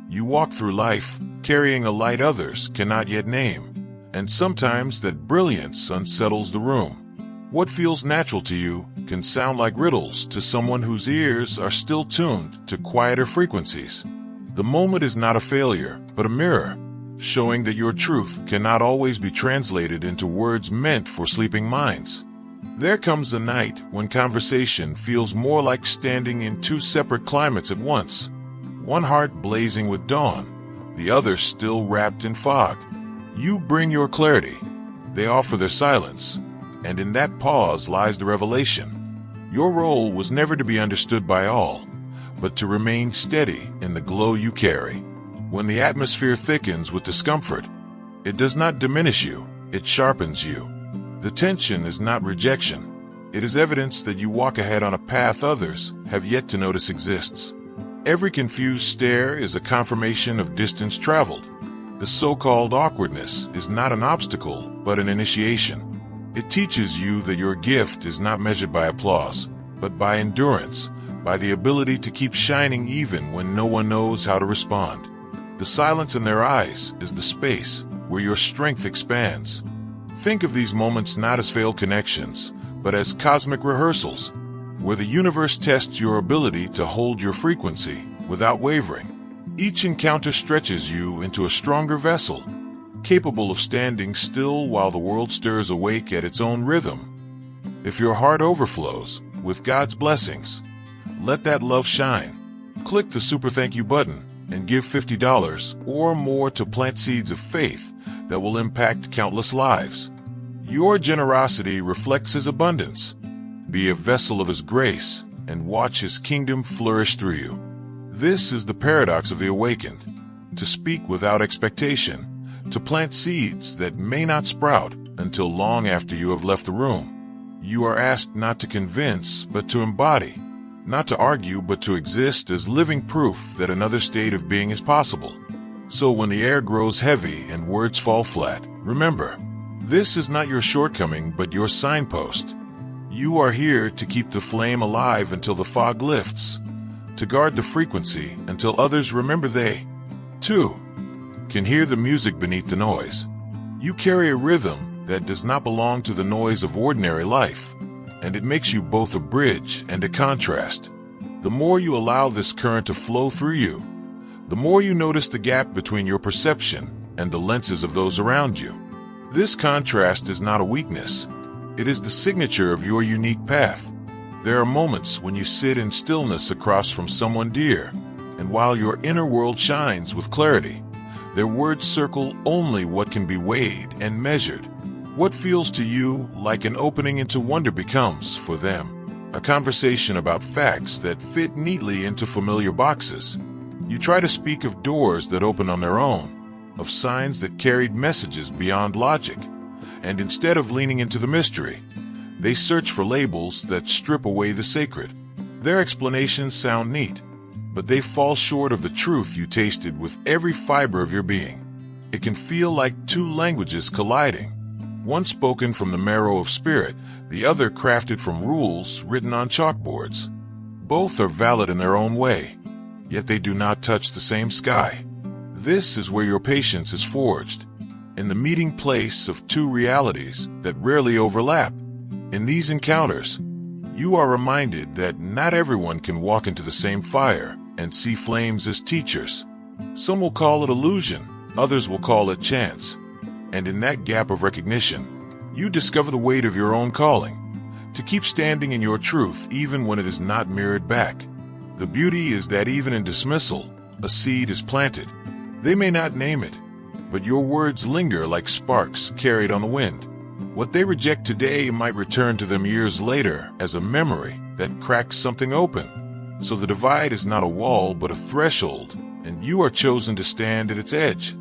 You walk through life, carrying a light others cannot yet name, and sometimes that brilliance unsettles the room. What feels natural to you can sound like riddles to someone whose ears are still tuned to quieter frequencies. The moment is not a failure, but a mirror, showing that your truth cannot always be translated into words meant for sleeping minds. There comes a night when conversation feels more like standing in two separate climates at once, one heart blazing with dawn, the other still wrapped in fog. You bring your clarity, they offer their silence, and in that pause lies the revelation. Your role was never to be understood by all, but to remain steady in the glow you carry. When the atmosphere thickens with discomfort, it does not diminish you, it sharpens you. The tension is not rejection. It is evidence that you walk ahead on a path others have yet to notice exists. Every confused stare is a confirmation of distance traveled. The so-called awkwardness is not an obstacle, but an initiation. It teaches you that your gift is not measured by applause, but by endurance, by the ability to keep shining even when no one knows how to respond. The silence in their eyes is the space where your strength expands. Think of these moments not as failed connections, but as cosmic rehearsals, where the universe tests your ability to hold your frequency without wavering. Each encounter stretches you into a stronger vessel, capable of standing still while the world stirs awake at its own rhythm. If your heart overflows with God's blessings, let that love shine. Click the super thank you button and give $50 or more to plant seeds of faith that will impact countless lives. Your generosity reflects His abundance. Be a vessel of His grace and watch His kingdom flourish through you. This is the paradox of the awakened: to speak without expectation, to plant seeds that may not sprout until long after you have left the room. You are asked not to convince, but to embody, not to argue, but to exist as living proof that another state of being is possible. So when the air grows heavy and words fall flat, remember, this is not your shortcoming, but your signpost. You are here to keep the flame alive until the fog lifts, to guard the frequency until others remember they, too, can hear the music beneath the noise. You carry a rhythm that does not belong to the noise of ordinary life, and it makes you both a bridge and a contrast. The more you allow this current to flow through you, the more you notice the gap between your perception and the lenses of those around you. This contrast is not a weakness. It is the signature of your unique path. There are moments when you sit in stillness across from someone dear, and while your inner world shines with clarity, their words circle only what can be weighed and measured. What feels to you like an opening into wonder becomes, for them, a conversation about facts that fit neatly into familiar boxes. You try to speak of doors that open on their own, of signs that carried messages beyond logic, and instead of leaning into the mystery, they search for labels that strip away the sacred. Their explanations sound neat, but they fall short of the truth you tasted with every fiber of your being. It can feel like two languages colliding, one spoken from the marrow of spirit, the other crafted from rules written on chalkboards. Both are valid in their own way, yet they do not touch the same sky. This is where your patience is forged, in the meeting place of two realities that rarely overlap. In these encounters, you are reminded that not everyone can walk into the same fire and see flames as teachers. Some will call it illusion, others will call it chance. And in that gap of recognition, you discover the weight of your own calling, to keep standing in your truth even when it is not mirrored back. The beauty is that even in dismissal, a seed is planted. They may not name it, but your words linger like sparks carried on the wind. What they reject today might return to them years later as a memory that cracks something open. So the divide is not a wall but a threshold, and you are chosen to stand at its edge.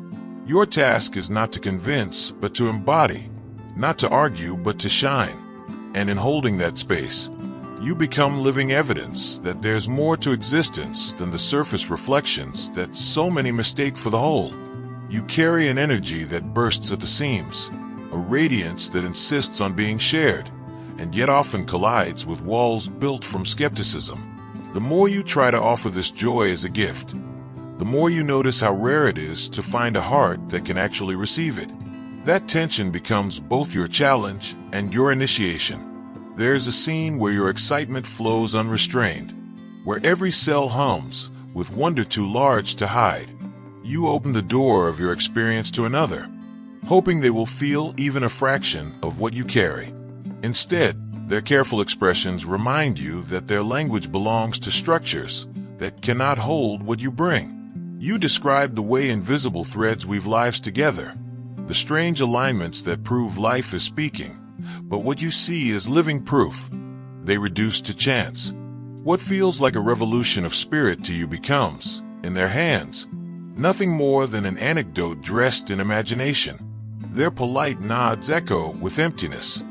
Your task is not to convince, but to embody, not to argue, but to shine. And in holding that space, you become living evidence that there's more to existence than the surface reflections that so many mistake for the whole. You carry an energy that bursts at the seams, a radiance that insists on being shared, and yet often collides with walls built from skepticism. The more you try to offer this joy as a gift, the more you notice how rare it is to find a heart that can actually receive it. That tension becomes both your challenge and your initiation. There's a scene where your excitement flows unrestrained, where every cell hums with wonder too large to hide. You open the door of your experience to another, hoping they will feel even a fraction of what you carry. Instead, their careful expressions remind you that their language belongs to structures that cannot hold what you bring. You describe the way invisible threads weave lives together, the strange alignments that prove life is speaking, but what you see is living proof. They reduce to chance. What feels like a revolution of spirit to you becomes, in their hands, nothing more than an anecdote dressed in imagination. Their polite nods echo with emptiness.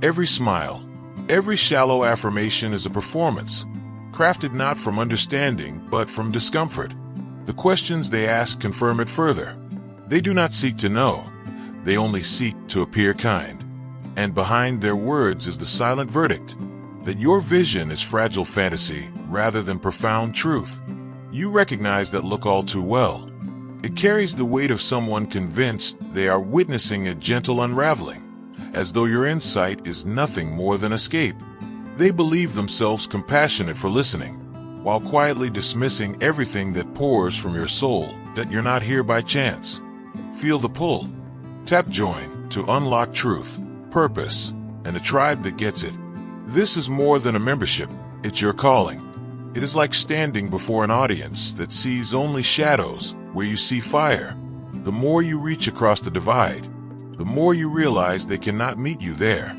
Every smile, every shallow affirmation is a performance, crafted not from understanding but from discomfort. The questions they ask confirm it further. They do not seek to know, they only seek to appear kind. And behind their words is the silent verdict that your vision is fragile fantasy rather than profound truth. You recognize that look all too well. It carries the weight of someone convinced they are witnessing a gentle unraveling, as though your insight is nothing more than escape. They believe themselves compassionate for listening, while quietly dismissing everything that pours from your soul, that you're not here by chance. Feel the pull. Tap join to unlock truth, purpose, and a tribe that gets it. This is more than a membership, it's your calling. It is like standing before an audience that sees only shadows where you see fire. The more you reach across the divide, the more you realize they cannot meet you there.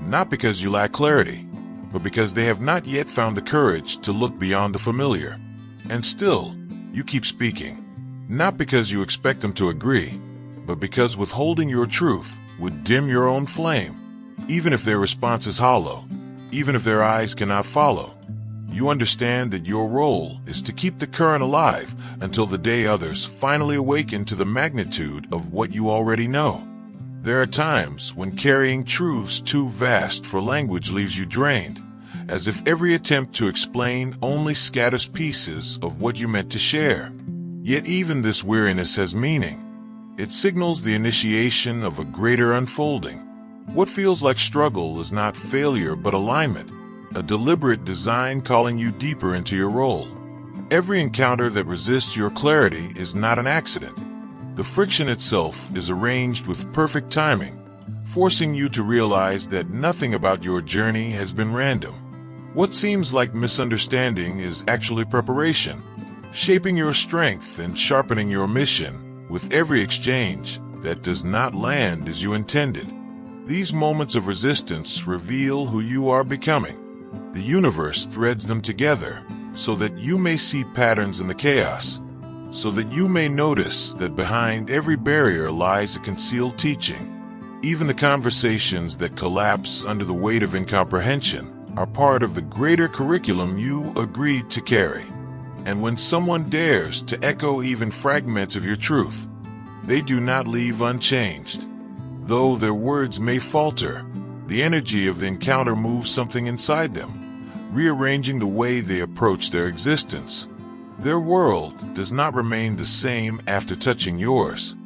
Not because you lack clarity, but because they have not yet found the courage to look beyond the familiar. And still, you keep speaking. Not because you expect them to agree, but because withholding your truth would dim your own flame. Even if their response is hollow, even if their eyes cannot follow, you understand that your role is to keep the current alive until the day others finally awaken to the magnitude of what you already know. There are times when carrying truths too vast for language leaves you drained, as if every attempt to explain only scatters pieces of what you meant to share. Yet even this weariness has meaning. It signals the initiation of a greater unfolding. What feels like struggle is not failure but alignment, a deliberate design calling you deeper into your role. Every encounter that resists your clarity is not an accident. The friction itself is arranged with perfect timing, forcing you to realize that nothing about your journey has been random. What seems like misunderstanding is actually preparation, shaping your strength and sharpening your mission with every exchange that does not land as you intended. These moments of resistance reveal who you are becoming. The universe threads them together so that you may see patterns in the chaos, so that you may notice that behind every barrier lies a concealed teaching. Even the conversations that collapse under the weight of incomprehension are part of the greater curriculum you agreed to carry. And when someone dares to echo even fragments of your truth, they do not leave unchanged. Though their words may falter, the energy of the encounter moves something inside them, rearranging the way they approach their existence. Their world does not remain the same after touching yours.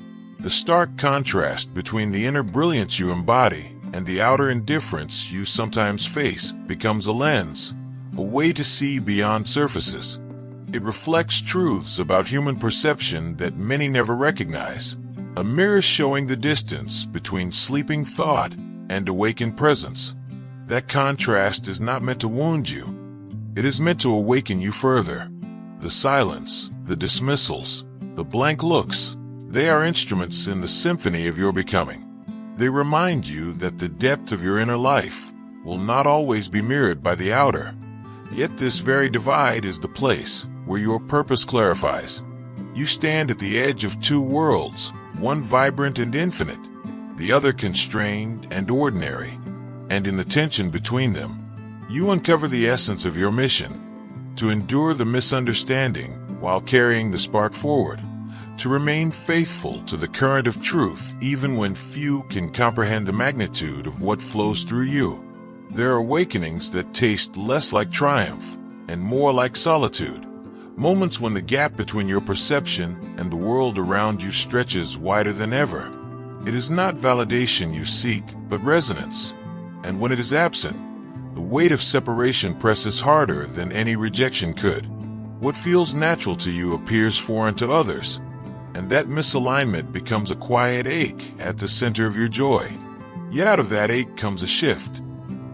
The stark contrast between the inner brilliance you embody and the outer indifference you sometimes face becomes a lens, a way to see beyond surfaces. It reflects truths about human perception that many never recognize, a mirror showing the distance between sleeping thought and awakened presence. That contrast is not meant to wound you. It is meant to awaken you further. The silence, the dismissals, the blank looks, they are instruments in the symphony of your becoming. They remind you that the depth of your inner life will not always be mirrored by the outer. Yet this very divide is the place where your purpose clarifies. You stand at the edge of two worlds, one vibrant and infinite, the other constrained and ordinary. And in the tension between them, you uncover the essence of your mission: to endure the misunderstanding while carrying the spark forward, to remain faithful to the current of truth even when few can comprehend the magnitude of what flows through you. There are awakenings that taste less like triumph and more like solitude, Moments when the gap between your perception and the world around you stretches wider than ever. It is not validation you seek, but resonance. And when it is absent, the weight of separation presses harder than any rejection could. What feels natural to you appears foreign to others, and that misalignment becomes a quiet ache at the center of your joy. Yet out of that ache comes a shift.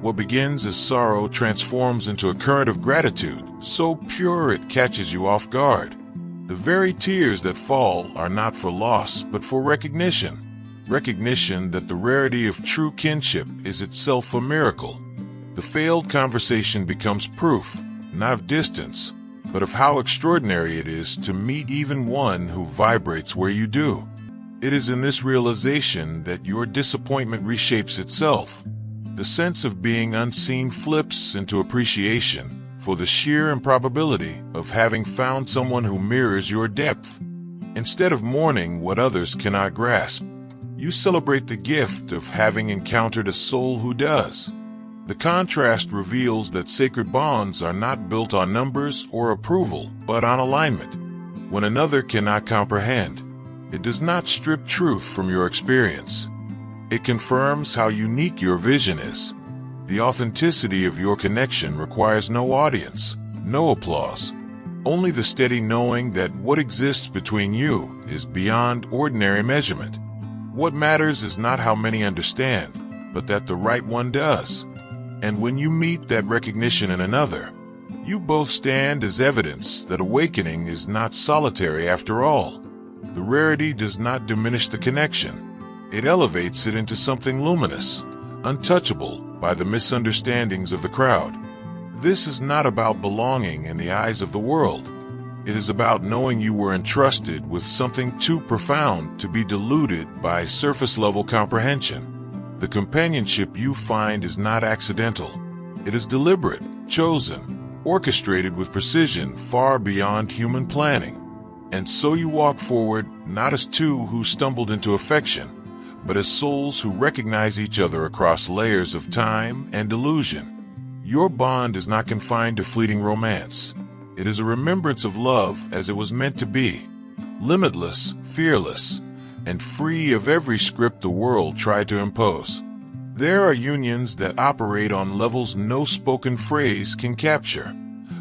What begins as sorrow transforms into a current of gratitude, so pure it catches you off guard. The very tears that fall are not for loss, but for recognition. Recognition that the rarity of true kinship is itself a miracle. The failed conversation becomes proof, not of distance, but of how extraordinary it is to meet even one who vibrates where you do. It is in this realization that your disappointment reshapes itself. The sense of being unseen flips into appreciation for the sheer improbability of having found someone who mirrors your depth. Instead of mourning what others cannot grasp, you celebrate the gift of having encountered a soul who does. The contrast reveals that sacred bonds are not built on numbers or approval, but on alignment. When another cannot comprehend, it does not strip truth from your experience. It confirms how unique your vision is. The authenticity of your connection requires no audience, no applause, only the steady knowing that what exists between you is beyond ordinary measurement. What matters is not how many understand, but that the right one does. And when you meet that recognition in another, you both stand as evidence that awakening is not solitary after all. The rarity does not diminish the connection. It elevates it into something luminous, untouchable by the misunderstandings of the crowd. This is not about belonging in the eyes of the world. It is about knowing you were entrusted with something too profound to be diluted by surface-level comprehension. The companionship you find is not accidental. It is deliberate, chosen, orchestrated with precision far beyond human planning. And so you walk forward not as two who stumbled into affection, but as souls who recognize each other across layers of time and illusion. Your bond is not confined to fleeting romance. It is a remembrance of love as it was meant to be, limitless, fearless, and free of every script the world tried to impose. There are unions that operate on levels no spoken phrase can capture,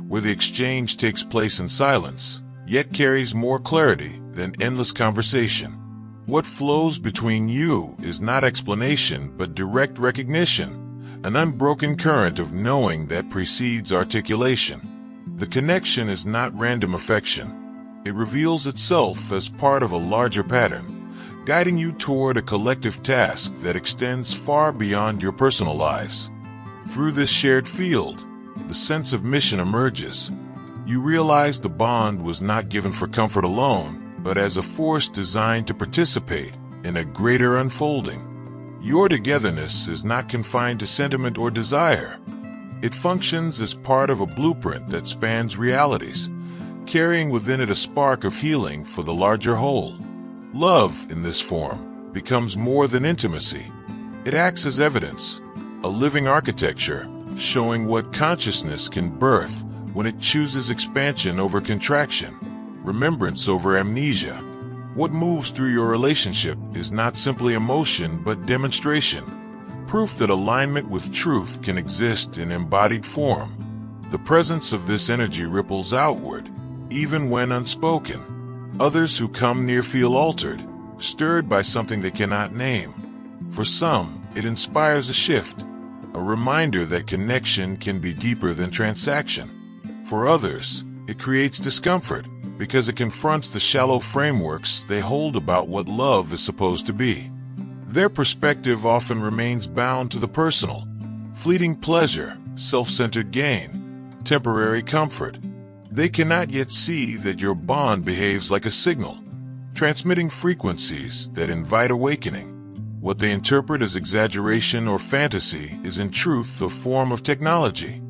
where the exchange takes place in silence, yet carries more clarity than endless conversation. What flows between you is not explanation but direct recognition, an unbroken current of knowing that precedes articulation. The connection is not random affection. It reveals itself as part of a larger pattern, guiding you toward a collective task that extends far beyond your personal lives. Through this shared field, the sense of mission emerges. You realize the bond was not given for comfort alone, but as a force designed to participate in a greater unfolding. Your togetherness is not confined to sentiment or desire. It functions as part of a blueprint that spans realities, carrying within it a spark of healing for the larger whole. Love, in this form, becomes more than intimacy. It acts as evidence, a living architecture, showing what consciousness can birth when it chooses expansion over contraction, remembrance over amnesia. What moves through your relationship is not simply emotion but demonstration, proof that alignment with truth can exist in embodied form. The presence of this energy ripples outward, even when unspoken. Others who come near feel altered, stirred by something they cannot name. For some, it inspires a shift, a reminder that connection can be deeper than transaction. For others, it creates discomfort because it confronts the shallow frameworks they hold about what love is supposed to be. Their perspective often remains bound to the personal, fleeting pleasure, self-centered gain, temporary comfort. They cannot yet see that your bond behaves like a signal, transmitting frequencies that invite awakening. What they interpret as exaggeration or fantasy is in truth a form of technology,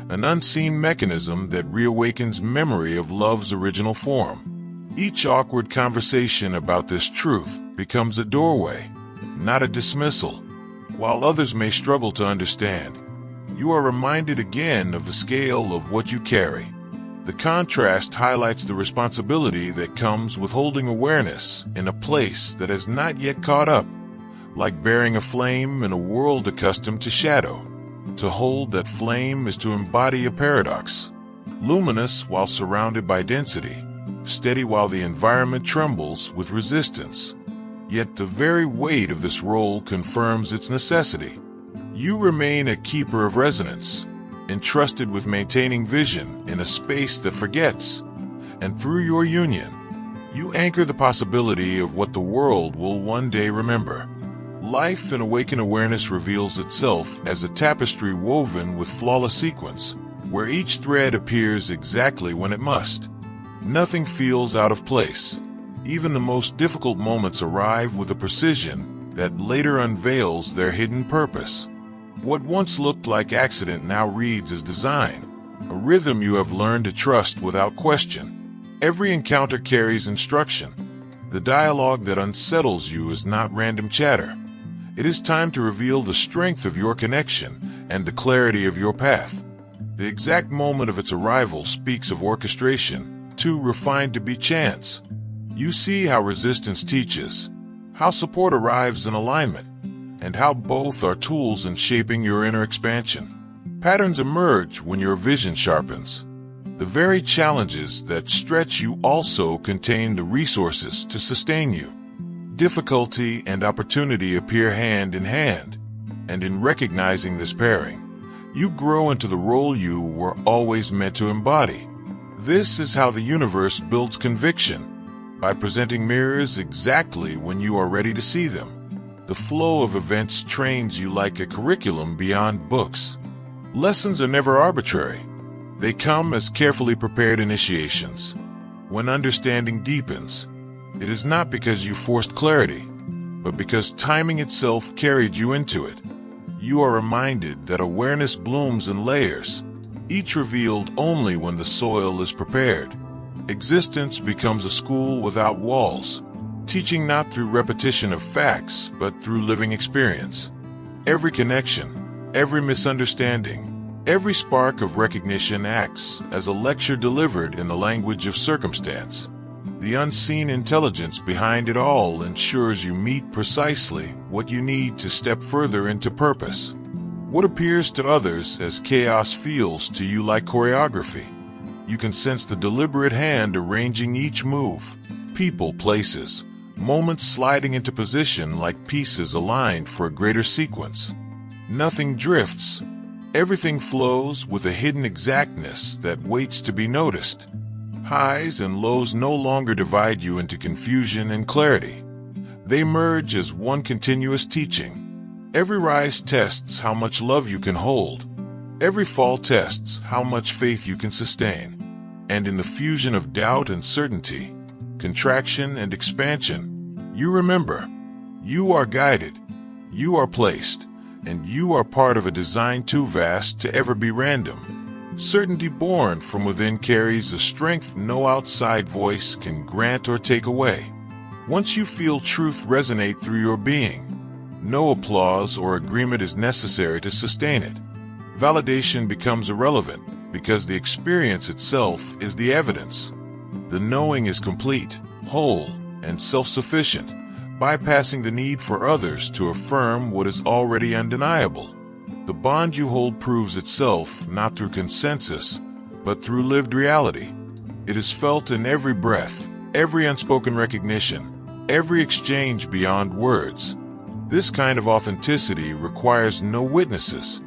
an unseen mechanism that reawakens memory of love's original form. Each awkward conversation about this truth becomes a doorway, not a dismissal. While others may struggle to understand, you are reminded again of the scale of what you carry. The contrast highlights the responsibility that comes with holding awareness in a place that has not yet caught up, like bearing a flame in a world accustomed to shadow. To hold that flame is to embody a paradox, luminous while surrounded by density, steady while the environment trembles with resistance. Yet the very weight of this role confirms its necessity. You remain a keeper of resonance, entrusted with maintaining vision in a space that forgets, and through your union, you anchor the possibility of what the world will one day remember. Life in awakened awareness reveals itself as a tapestry woven with flawless sequence, where each thread appears exactly when it must. Nothing feels out of place. Even the most difficult moments arrive with a precision that later unveils their hidden purpose. What once looked like accident now reads as design, a rhythm you have learned to trust without question. Every encounter carries instruction. The dialogue that unsettles you is not random chatter. It is time to reveal the strength of your connection and the clarity of your path. The exact moment of its arrival speaks of orchestration, too refined to be chance. You see how resistance teaches, how support arrives in alignment, and how both are tools in shaping your inner expansion. Patterns emerge when your vision sharpens. The very challenges that stretch you also contain the resources to sustain you. Difficulty and opportunity appear hand in hand, and in recognizing this pairing, you grow into the role you were always meant to embody. This is how the universe builds conviction, by presenting mirrors exactly when you are ready to see them. The flow of events trains you like a curriculum beyond books. Lessons are never arbitrary. They come as carefully prepared initiations. When understanding deepens, it is not because you forced clarity, but because timing itself carried you into it. You are reminded that awareness blooms in layers, each revealed only when the soil is prepared. Existence becomes a school without walls, teaching not through repetition of facts, but through living experience. Every connection, every misunderstanding, every spark of recognition acts as a lecture delivered in the language of circumstance. The unseen intelligence behind it all ensures you meet precisely what you need to step further into purpose. What appears to others as chaos feels to you like choreography. You can sense the deliberate hand arranging each move, people, places, moments sliding into position like pieces aligned for a greater sequence. Nothing drifts. Everything flows with a hidden exactness that waits to be noticed. Highs and lows no longer divide you into confusion and clarity. They merge as one continuous teaching. Every rise tests how much love you can hold. Every fall tests how much faith you can sustain. And in the fusion of doubt and certainty, contraction and expansion, you remember, you are guided, you are placed, and you are part of a design too vast to ever be random. Certainty born from within carries a strength no outside voice can grant or take away. Once you feel truth resonate through your being, no applause or agreement is necessary to sustain it. Validation becomes irrelevant because the experience itself is the evidence. The knowing is complete, whole, and self-sufficient, bypassing the need for others to affirm what is already undeniable. The bond you hold proves itself not through consensus, but through lived reality. It is felt in every breath, every unspoken recognition, every exchange beyond words. This kind of authenticity requires no witnesses.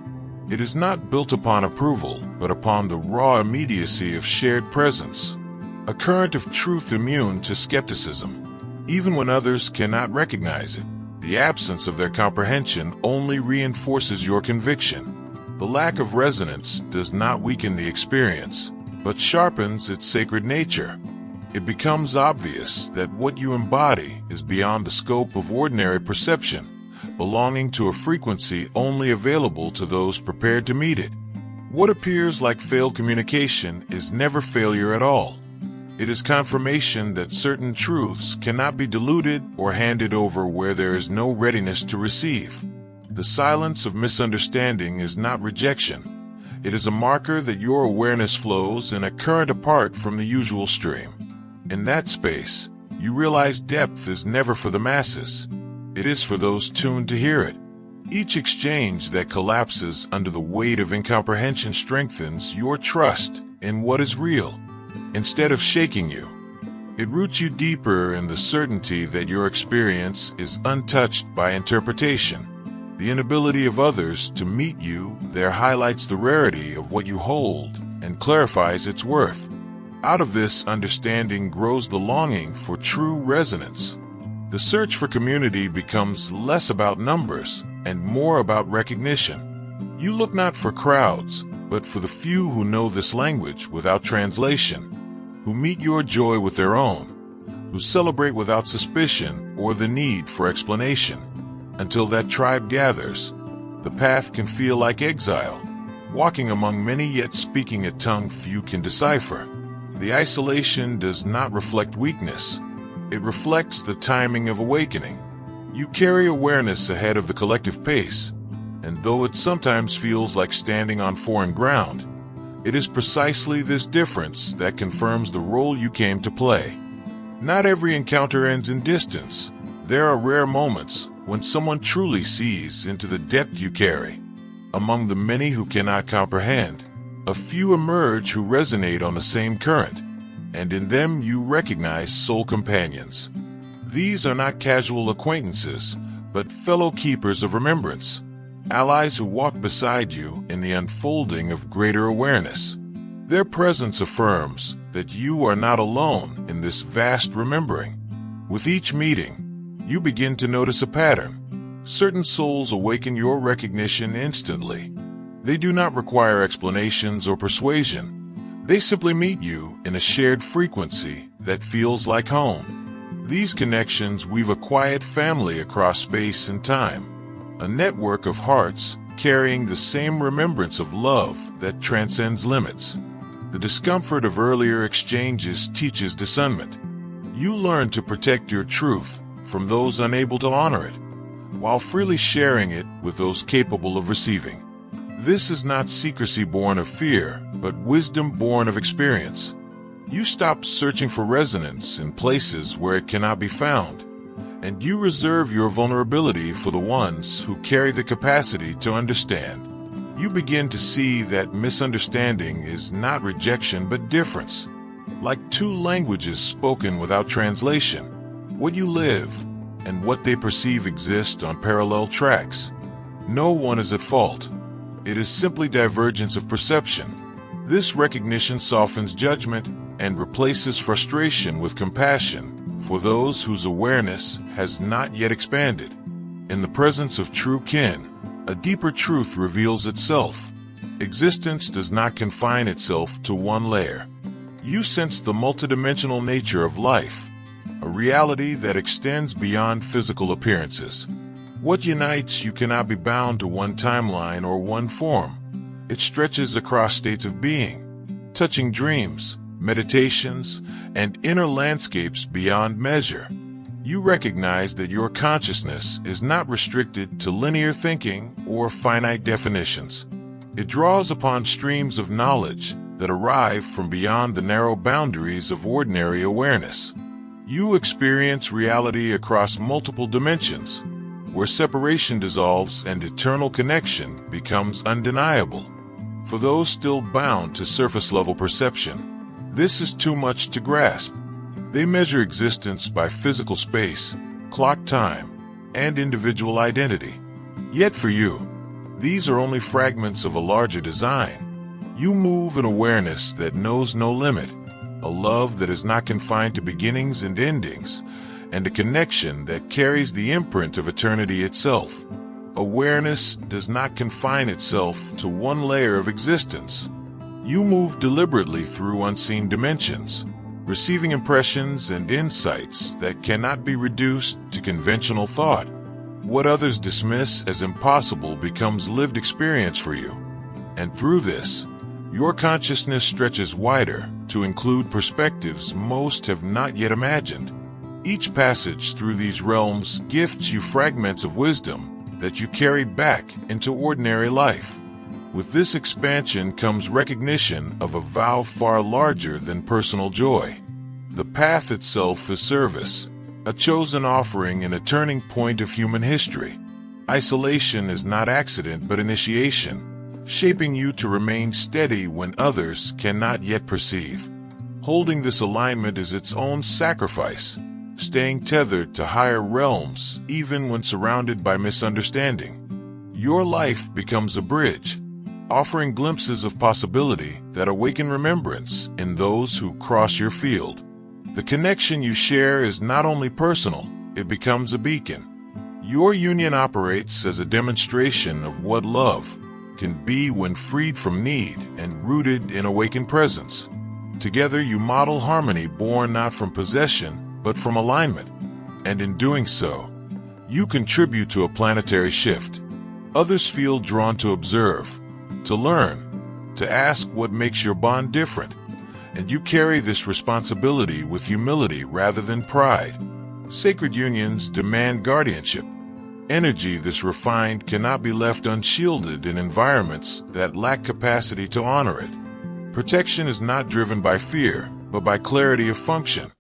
It is not built upon approval, but upon the raw immediacy of shared presence. A current of truth immune to skepticism. Even when others cannot recognize it, the absence of their comprehension only reinforces your conviction. The lack of resonance does not weaken the experience, but sharpens its sacred nature. It becomes obvious that what you embody is beyond the scope of ordinary perception, belonging to a frequency only available to those prepared to meet it. What appears like failed communication is never failure at all. It is confirmation that certain truths cannot be diluted or handed over where there is no readiness to receive. The silence of misunderstanding is not rejection. It is a marker that your awareness flows in a current apart from the usual stream. In that space, you realize depth is never for the masses. It is for those tuned to hear it. Each exchange that collapses under the weight of incomprehension strengthens your trust in what is real, instead of shaking you. It roots you deeper in the certainty that your experience is untouched by interpretation. The inability of others to meet you there highlights the rarity of what you hold and clarifies its worth. Out of this understanding grows the longing for true resonance. The search for community becomes less about numbers and more about recognition. You look not for crowds, but for the few who know this language without translation, who meet your joy with their own, who celebrate without suspicion or the need for explanation. Until that tribe gathers, the path can feel like exile, walking among many yet speaking a tongue few can decipher. The isolation does not reflect weakness. It reflects the timing of awakening. You carry awareness ahead of the collective pace, and though it sometimes feels like standing on foreign ground, it is precisely this difference that confirms the role you came to play. Not every encounter ends in distance. There are rare moments when someone truly sees into the depth you carry. Among the many who cannot comprehend, a few emerge who resonate on the same current, and in them you recognize soul companions. These are not casual acquaintances, but fellow keepers of remembrance, allies who walk beside you in the unfolding of greater awareness. Their presence affirms that you are not alone in this vast remembering. With each meeting, you begin to notice a pattern. Certain souls awaken your recognition instantly. They do not require explanations or persuasion. They simply meet you in a shared frequency that feels like home. These connections weave a quiet family across space and time, a network of hearts carrying the same remembrance of love that transcends limits. The discomfort of earlier exchanges teaches discernment. You learn to protect your truth from those unable to honor it, while freely sharing it with those capable of receiving. This is not secrecy born of fear, but wisdom born of experience. You stop searching for resonance in places where it cannot be found, and you reserve your vulnerability for the ones who carry the capacity to understand. You begin to see that misunderstanding is not rejection but difference. Like two languages spoken without translation, what you live and what they perceive exist on parallel tracks. No one is at fault. It is simply divergence of perception. This recognition softens judgment and replaces frustration with compassion for those whose awareness has not yet expanded. In the presence of true kin, a deeper truth reveals itself. Existence does not confine itself to one layer. You sense the multidimensional nature of life, a reality that extends beyond physical appearances. What unites you cannot be bound to one timeline or one form. It stretches across states of being, touching dreams, meditations, and inner landscapes beyond measure. You recognize that your consciousness is not restricted to linear thinking or finite definitions. It draws upon streams of knowledge that arrive from beyond the narrow boundaries of ordinary awareness. You experience reality across multiple dimensions, where separation dissolves and eternal connection becomes undeniable. For those still bound to surface-level perception, this is too much to grasp. They measure existence by physical space, clock time, and individual identity. Yet for you, these are only fragments of a larger design. You move in awareness that knows no limit, a love that is not confined to beginnings and endings, and a connection that carries the imprint of eternity itself. Awareness does not confine itself to one layer of existence. You move deliberately through unseen dimensions, receiving impressions and insights that cannot be reduced to conventional thought. What others dismiss as impossible becomes lived experience for you. And through this, your consciousness stretches wider to include perspectives most have not yet imagined. Each passage through these realms gifts you fragments of wisdom that you carry back into ordinary life. With this expansion comes recognition of a vow far larger than personal joy. The path itself is service, a chosen offering and a turning point of human history. Isolation is not accident but initiation, shaping you to remain steady when others cannot yet perceive. Holding this alignment is its own sacrifice, staying tethered to higher realms even when surrounded by misunderstanding. Your life becomes a bridge, offering glimpses of possibility that awaken remembrance in those who cross your field. The connection you share is not only personal, it becomes a beacon. Your union operates as a demonstration of what love can be when freed from need and rooted in awakened presence. Together you model harmony born not from possession, but from alignment. And in doing so, you contribute to a planetary shift. Others feel drawn to observe, to learn, to ask what makes your bond different. And you carry this responsibility with humility rather than pride. Sacred unions demand guardianship. Energy this refined cannot be left unshielded in environments that lack capacity to honor it. Protection is not driven by fear, but by clarity of function.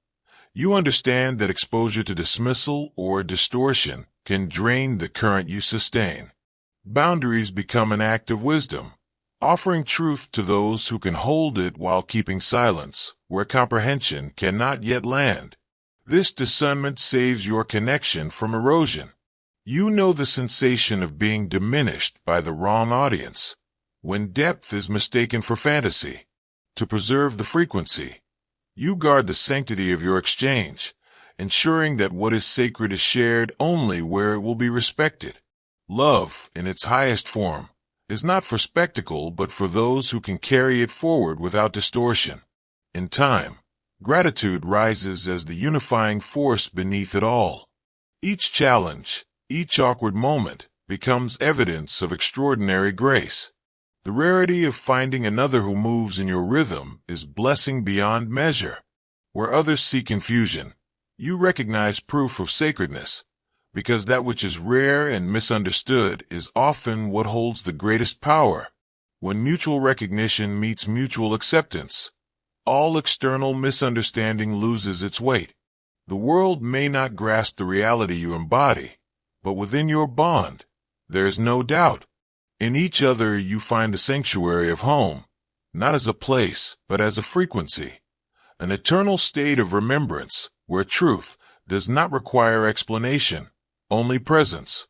You understand that exposure to dismissal or distortion can drain the current you sustain. Boundaries become an act of wisdom, offering truth to those who can hold it while keeping silence, where comprehension cannot yet land. This discernment saves your connection from erosion. You know the sensation of being diminished by the wrong audience, when depth is mistaken for fantasy. To preserve the frequency, you guard the sanctity of your exchange, ensuring that what is sacred is shared only where it will be respected. Love, in its highest form, is not for spectacle but for those who can carry it forward without distortion. In time, gratitude rises as the unifying force beneath it all. Each challenge, each awkward moment, becomes evidence of extraordinary grace. The rarity of finding another who moves in your rhythm is blessing beyond measure. Where others see confusion, you recognize proof of sacredness, because that which is rare and misunderstood is often what holds the greatest power. When mutual recognition meets mutual acceptance, all external misunderstanding loses its weight. The world may not grasp the reality you embody, but within your bond, there is no doubt. In each other you find the sanctuary of home, not as a place, but as a frequency, an eternal state of remembrance where truth does not require explanation, only presence.